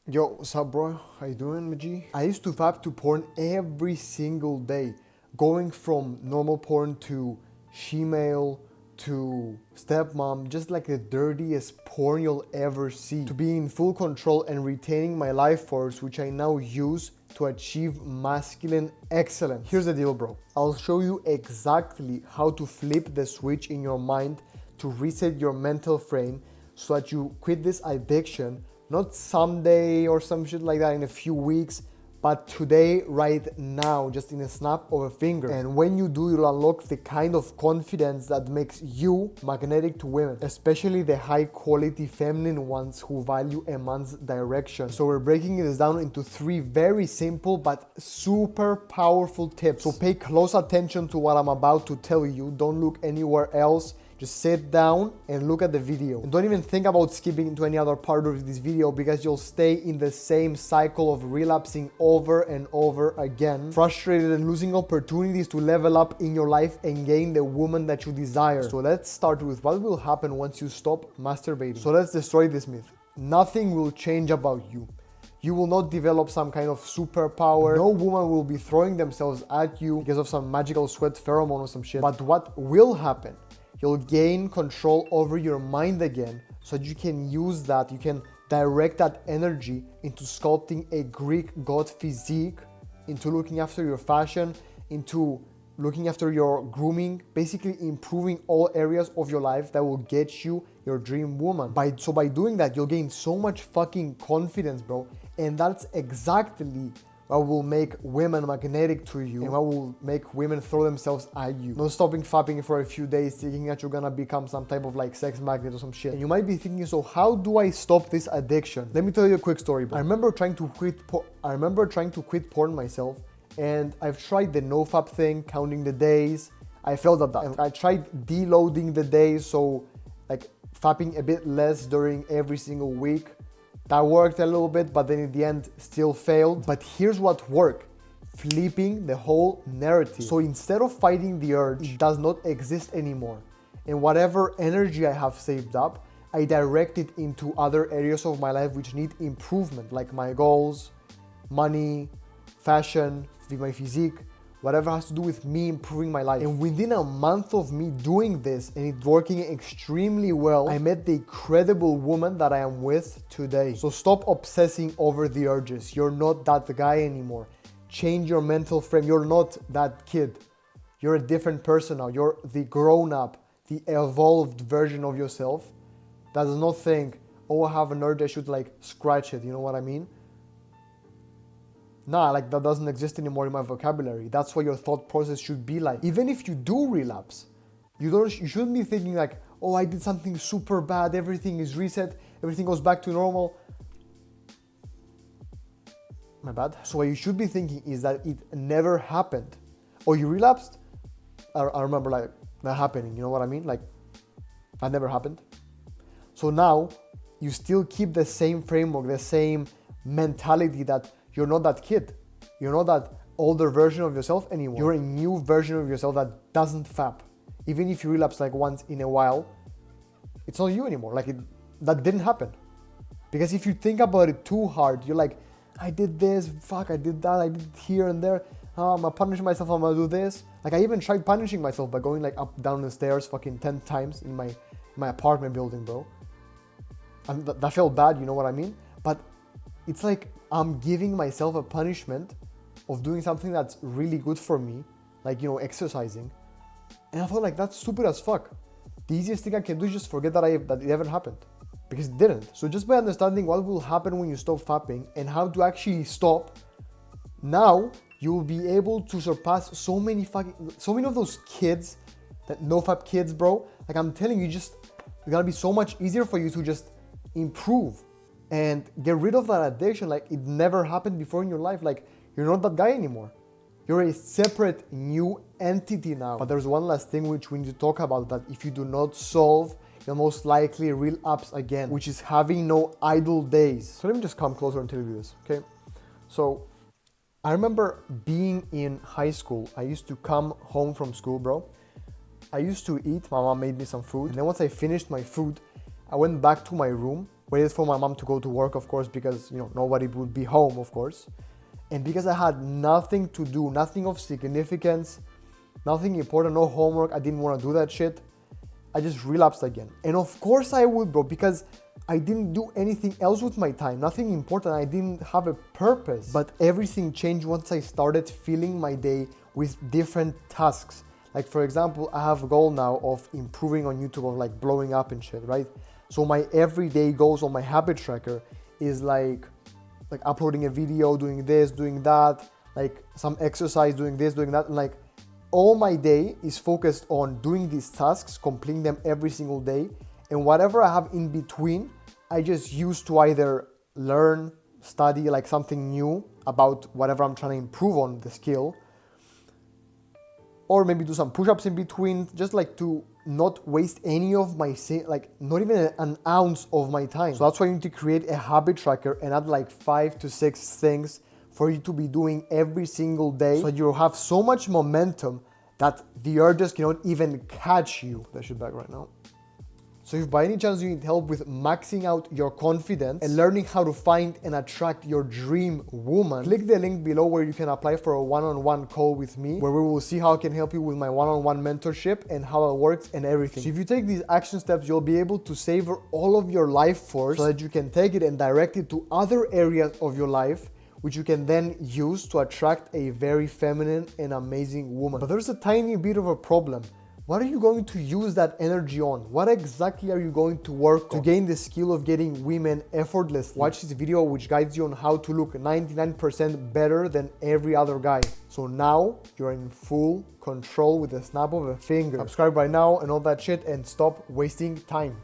Yo, what's up, bro? How you doing, Maji? I used to vibe to porn every single day, going from normal porn to shemale to stepmom, just like the dirtiest porn you'll ever see, to be in full control and retaining my life force, which I now use to achieve masculine excellence. Here's the deal, bro. I'll show you exactly how to flip the switch in your mind to reset your mental frame so that you quit this addiction, not someday or some shit like that in a few weeks, but today, right now, just in a snap of a finger. And when you do, you'll unlock the kind of confidence that makes you magnetic to women, especially the high quality feminine ones who value a man's direction. So we're breaking this down into 3 very simple but super powerful tips. So pay close attention to what I'm about to tell you. Don't look anywhere else. Just sit down and look at the video. And don't even think about skipping into any other part of this video because you'll stay in the same cycle of relapsing over and over again, frustrated and losing opportunities to level up in your life and gain the woman that you desire. So let's start with what will happen once you stop masturbating. So let's destroy this myth. Nothing will change about you. You will not develop some kind of superpower. No woman will be throwing themselves at you because of some magical sweat pheromone or some shit. But what will happen? You'll gain control over your mind again so that you can use that, you can direct that energy into sculpting a Greek god physique, into looking after your fashion, into looking after your grooming, basically improving all areas of your life that will get you your dream woman. By doing that, you'll gain so much fucking confidence, bro. And that's exactly what will make women magnetic to you and what will make women throw themselves at you. No stopping fapping for a few days thinking that you're gonna become some type of like sex magnet or some shit. And you might be thinking, so how do I stop this addiction? Let me tell you a quick story, bro. I remember trying to quit porn myself, and I've tried the no-fap thing, counting the days. I failed at that. And I tried deloading the days, so like fapping a bit less during every single week. That worked a little bit, but then in the end still failed. But here's what worked: flipping the whole narrative. So instead of fighting the urge, it does not exist anymore. And whatever energy I have saved up, I direct it into other areas of my life which need improvement, like my goals, money, fashion, my physique, whatever has to do with me improving my life. And within a month of me doing this and it working extremely well, I met the incredible woman that I am with today. So stop obsessing over the urges. You're not that guy anymore. Change your mental frame. You're not that kid. You're a different person now. You're the grown up, the evolved version of yourself that does not think, oh, I have an urge, I should like scratch it. You know what I mean? Nah, like that doesn't exist anymore in my vocabulary. That's what your thought process should be like. Even if you do relapse, you shouldn't be thinking like, oh, I did something super bad, everything is reset, everything goes back to normal. My bad. So what you should be thinking is that it never happened. Or you relapsed. I remember like that happening, you know what I mean? Like that never happened. So now you still keep the same framework, the same mentality that you're not that kid. You're not that older version of yourself anymore. You're a new version of yourself that doesn't fap. Even if you relapse like once in a while, it's not you anymore. Like that didn't happen. Because if you think about it too hard, you're like, I did this, fuck, I did that, I did here and there. I'm gonna punish myself, I'm gonna do this. Like I even tried punishing myself by going like up, down the stairs fucking 10 times in my apartment building, bro. And that felt bad, you know what I mean? But it's like I'm giving myself a punishment of doing something that's really good for me, like, you know, exercising. And I felt like that's stupid as fuck. The easiest thing I can do is just forget that it ever happened, because it didn't. So just by understanding what will happen when you stop fapping and how to actually stop, now you will be able to surpass so many of those kids, that no-fap kids, bro. Like I'm telling you, it's gonna be so much easier for you to just improve and get rid of that addiction like it never happened before in your life. Like you're not that guy anymore. You're a separate new entity now. But there's one last thing which we need to talk about, that if you do not solve, you'll most likely relapse again, which is having no idle days. So let me just come closer and tell you this, okay? So I remember being in high school. I used to come home from school, bro. I used to eat, my mom made me some food. And then once I finished my food, I went back to my room waited for my mom to go to work, of course, because, you know, nobody would be home, of course. And because I had nothing to do, nothing of significance, nothing important, no homework, I didn't want to do that shit, I just relapsed again. And of course I would, bro, because I didn't do anything else with my time, nothing important, I didn't have a purpose. But everything changed once I started filling my day with different tasks. Like, for example, I have a goal now of improving on YouTube, of like blowing up and shit, right? So my everyday goals on my habit tracker is like uploading a video, doing this, doing that, like some exercise, doing this, doing that. And like all my day is focused on doing these tasks, completing them every single day. And whatever I have in between, I just use to either learn, study like something new about whatever I'm trying to improve on the skill, or maybe do some push-ups in between, just like to not waste any of my, like not even an ounce of my time. So that's why you need to create a habit tracker and add like 5 to 6 things for you to be doing every single day. So you'll have so much momentum that the urges cannot even catch you. Put that shit back right now. So if by any chance you need help with maxing out your confidence and learning how to find and attract your dream woman, click the link below where you can apply for a one-on-one call with me, where we will see how I can help you with my one-on-one mentorship and how it works and everything. So if you take these action steps, you'll be able to savor all of your life force so that you can take it and direct it to other areas of your life, which you can then use to attract a very feminine and amazing woman. But there's a tiny bit of a problem. What are you going to use that energy on? What exactly are you going to work on to gain the skill of getting women effortlessly? Watch this video which guides you on how to look 99% better than every other guy. So now you're in full control with the snap of a finger. Subscribe right now and all that shit and stop wasting time.